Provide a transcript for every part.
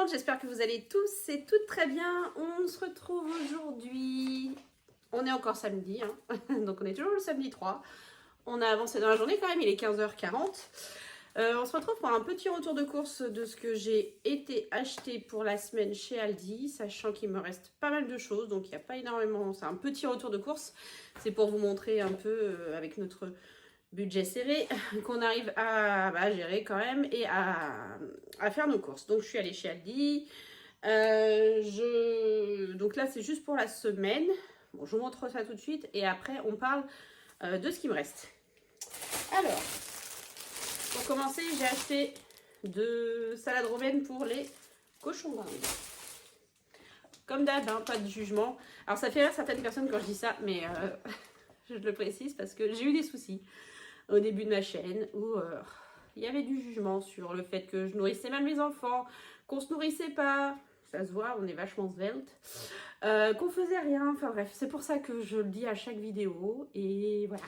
monde, j'espère que vous allez tous et toutes très bien. On se retrouve aujourd'hui, on est encore samedi, hein. Donc on est toujours le samedi 3. On a avancé dans la journée quand même, il est 15h40. On se retrouve pour un petit retour de course de ce que j'ai été acheté pour la semaine chez Aldi, sachant qu'il me reste pas mal de choses, donc il n'y a pas énormément, c'est un petit retour de course. C'est pour vous montrer un peu avec notre budget serré qu'on arrive à gérer quand même et à faire nos courses. Donc je suis allée chez Aldi. Donc là c'est juste pour la semaine. Bon, je vous montre ça tout de suite et après on parle de ce qui me reste. Alors, pour commencer, j'ai acheté de salade romaine pour les cochons d'Inde. Comme d'hab, hein, pas de jugement. Alors ça fait rire certaines personnes quand je dis ça, mais je le précise parce que j'ai eu des soucis au début de ma chaîne où il y avait du jugement sur le fait que je nourrissais mal mes enfants, qu'on se nourrissait pas, ça se voit, on est vachement svelte, qu'on faisait rien, enfin bref, c'est pour ça que je le dis à chaque vidéo et voilà.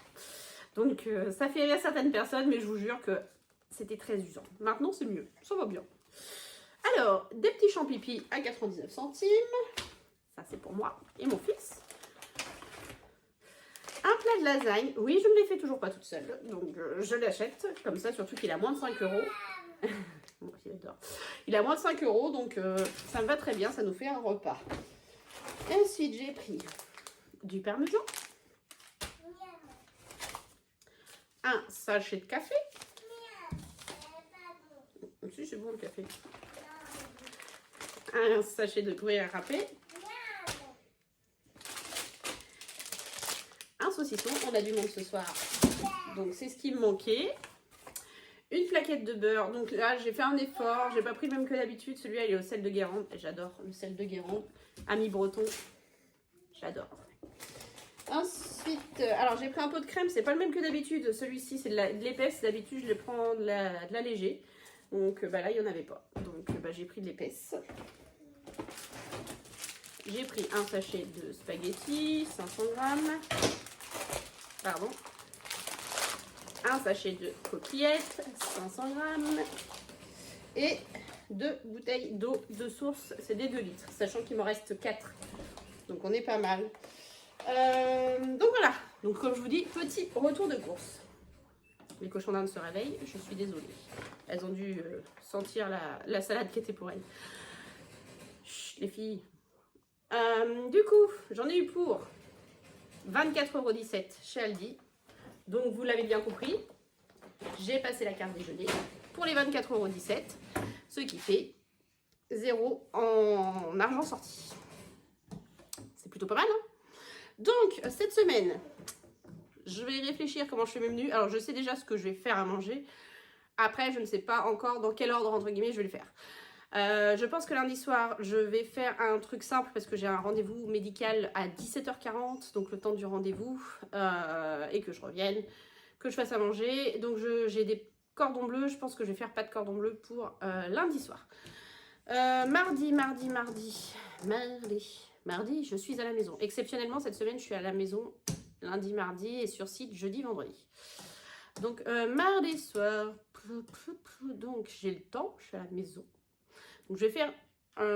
Donc ça fait rire certaines personnes, mais je vous jure que c'était très usant. Maintenant c'est mieux, ça va bien. Alors, des petits champipi à 99 centimes, ça c'est pour moi et mon fils. Un plat de lasagne, oui je ne les fais toujours pas toute seule, donc je l'achète comme ça, surtout qu'il a moins de 5 €. Bon, il adore. Il a moins de 5 €, donc ça me va très bien, ça nous fait un repas. Ensuite j'ai pris du parmesan, un sachet de café. Si c'est bon le café. Un sachet de gruyère râpé. Un saucisson, on a du monde ce soir, donc c'est ce qui me manquait. Une plaquette de beurre, donc là j'ai fait un effort, j'ai pas pris le même que d'habitude, celui-là il est au sel de Guérande, j'adore le sel de Guérande, ami breton, j'adore. Ensuite, alors j'ai pris un pot de crème, c'est pas le même que d'habitude, celui-ci c'est de l'épaisse, d'habitude je le prends de la léger, donc là il n'y en avait pas, donc j'ai pris de l'épaisse. J'ai pris un sachet de spaghettis, 500 grammes. Pardon. Un sachet de coquillettes, 500 grammes. Et 2 bouteilles d'eau de source, c'est des 2 litres, sachant qu'il me reste 4. Donc on est pas mal. Donc voilà. Donc comme je vous dis, petit retour de course. Les cochons d'Inde se réveillent, je suis désolée. Elles ont dû sentir la salade qui était pour elles. Chut, les filles. Du coup, j'en ai eu pour 24,17 € chez Aldi. Donc vous l'avez bien compris, j'ai passé la carte déjeuner pour les 24,17 €, ce qui fait 0 en argent sorti. C'est plutôt pas mal, hein? Donc cette semaine, je vais réfléchir comment je fais mes menus. Alors je sais déjà ce que je vais faire à manger. Après, je ne sais pas encore dans quel ordre, entre guillemets, je vais le faire. Je pense que lundi soir, je vais faire un truc simple parce que j'ai un rendez-vous médical à 17h40, donc le temps du rendez-vous, et que je revienne, que je fasse à manger. Donc j'ai des cordons bleus, je pense que je vais faire pas de cordons bleus pour lundi soir. Mardi, je suis à la maison. Exceptionnellement, cette semaine, je suis à la maison lundi, mardi et sur site jeudi, vendredi. Donc mardi soir, donc j'ai le temps, je suis à la maison. Donc je vais faire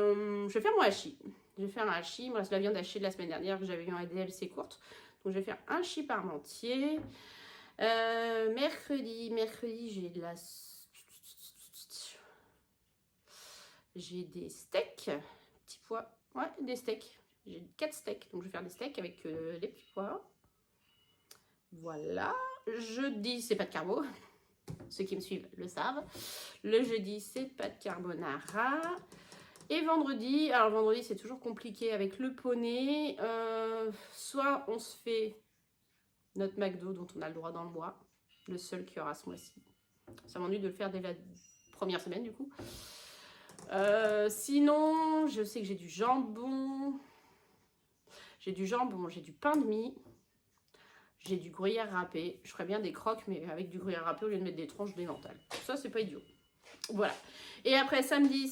mon hachis. Je vais faire un hachis. Il me reste la viande hachée de la semaine dernière que j'avais eu en DLC courte. Donc je vais faire un hachis parmentier. Mercredi, j'ai des steaks. Petits pois. Ouais, des steaks. J'ai 4 steaks. Donc je vais faire des steaks avec les petits pois. Voilà. Jeudi, c'est pas de carbo. Ceux qui me suivent le savent. Le jeudi, c'est pas de carbonara. Et vendredi, alors vendredi, c'est toujours compliqué avec le poney. Soit on se fait notre McDo dont on a le droit dans le mois. Le seul qu'il y aura ce mois-ci. Ça m'ennuie de le faire dès la première semaine, du coup. Sinon, je sais que j'ai du jambon. J'ai du pain de mie. J'ai du gruyère râpé. Je ferais bien des croques, mais avec du gruyère râpé au lieu de mettre des tranches d'émental. Ça, c'est pas idiot. Voilà. Et après, samedi,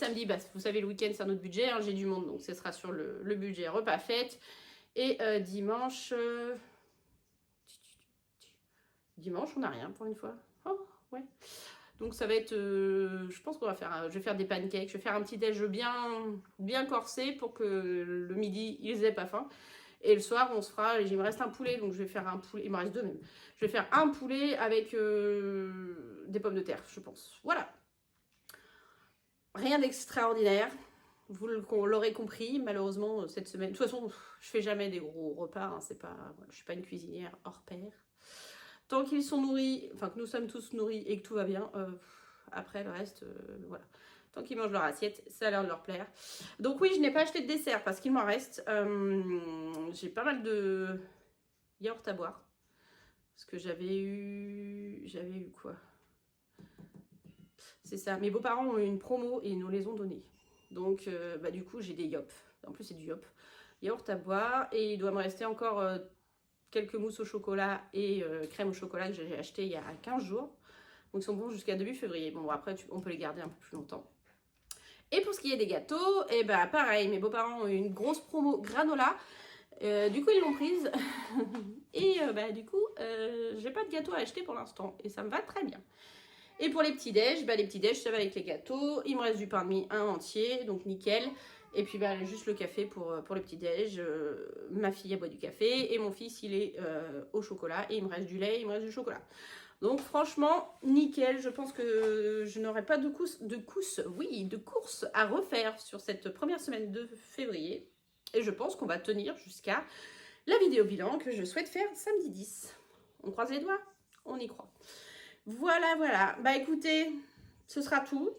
vous savez, le week-end, c'est un autre budget. Hein, j'ai du monde, donc ce sera sur le budget repas fête. Et dimanche... Dimanche, on n'a rien pour une fois. Oh, ouais. Donc ça va être, je pense qu'on va faire, je vais faire des pancakes, je vais faire un petit déj bien corsé pour que le midi, ils aient pas faim. Et le soir, on se fera, il me reste un poulet, donc je vais faire un poulet, il me reste deux même. Je vais faire un poulet avec des pommes de terre, je pense. Voilà. Rien d'extraordinaire. Vous l'aurez compris, malheureusement, cette semaine. De toute façon, je fais jamais des gros repas, hein, c'est pas, voilà, je suis pas une cuisinière hors pair. Tant qu'ils sont nourris, enfin que nous sommes tous nourris et que tout va bien, après le reste, voilà. Tant qu'ils mangent leur assiette, ça a l'air de leur plaire. Donc oui, je n'ai pas acheté de dessert parce qu'il m'en reste. J'ai pas mal de yaourt à boire. Parce que j'avais eu quoi? C'est ça, mes beaux-parents ont eu une promo et ils nous les ont donnés. Donc bah, du coup, j'ai des yop. En plus, c'est du yop. Yaourt à boire. Et il doit me rester encore quelques mousses au chocolat et crème au chocolat que j'ai acheté il y a 15 jours. Donc ils sont bons jusqu'à début février. Bon, après, on peut les garder un peu plus longtemps. Et pour ce qui est des gâteaux, et bah pareil, mes beaux-parents ont eu une grosse promo granola. Du coup, ils l'ont prise. Et bah du coup, j'ai pas de gâteau à acheter pour l'instant. Et ça me va très bien. Et pour les petits-déj, bah, les petits-déj, ça va avec les gâteaux. Il me reste du pain de mie, un entier, donc nickel. Et puis bah, juste le café pour le petit-déj. Ma fille a boit du café et mon fils, il est au chocolat. Et il me reste du lait, il me reste du chocolat. Donc franchement, nickel. Je pense que je n'aurai pas de course à refaire sur cette première semaine de février. Et je pense qu'on va tenir jusqu'à la vidéo bilan que je souhaite faire samedi 10. On croise les doigts? On y croit. Voilà, voilà. Bah écoutez, ce sera tout.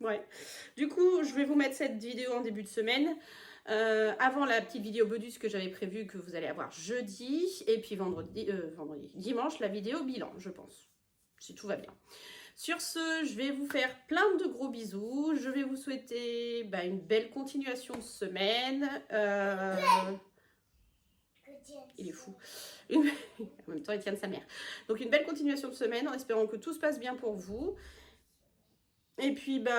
Ouais. Du coup, je vais vous mettre cette vidéo en début de semaine. Avant la petite vidéo bonus que j'avais prévue que vous allez avoir jeudi. Et puis dimanche, la vidéo bilan, je pense. Si tout va bien. Sur ce, je vais vous faire plein de gros bisous. Je vais vous souhaiter bah, une belle continuation de semaine. Il est fou. En même temps, il tient de sa mère. Donc, une belle continuation de semaine en espérant que tout se passe bien pour vous. Et puis, bah,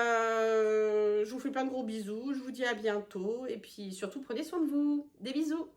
je vous fais plein de gros bisous. Je vous dis à bientôt. Et puis, surtout, prenez soin de vous. Des bisous.